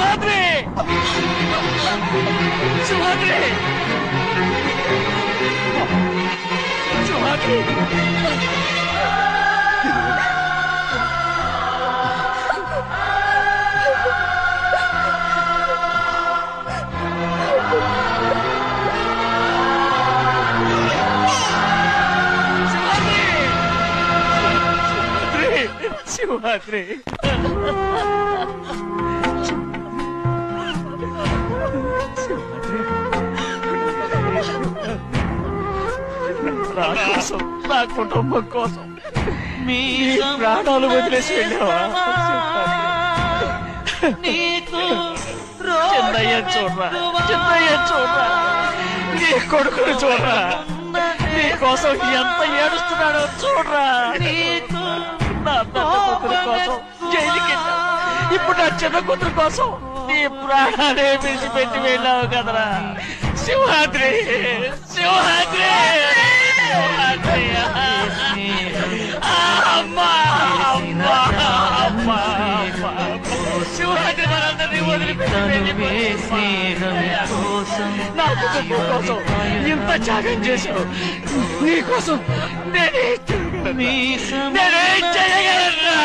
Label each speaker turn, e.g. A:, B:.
A: సింహాద్రి సింహాద్రి సింహాద్రి సింహాద్రి నా కోసం నా కుటుంబం కోసం మీ ప్రాణాలు వదిలేసి వెళ్ళావా చిన్నయ్య చూడరా చిన్నయ్య చూడరా నీ కొడుకును చూడరా నీ కోసం ఎంత ఏడుస్తున్నాడో చూడరా నా పెద్ద కూతురు కోసం జైలుకి ఇప్పుడు నా చిన్న కూతురు కోసం నీ ప్రాణాలే విడిచిపెట్టి వెళ్ళావు కదరా సింహాద్రి సింహాద్రి అమ్మా అమ్మా అమ్మా సింహాద్రి మనందరినీ వదిలిపెట్టి నా కుటుంబం కోసం ఇంత త్యాగం చేశావు నీకోసం నేనేం చేయగలరా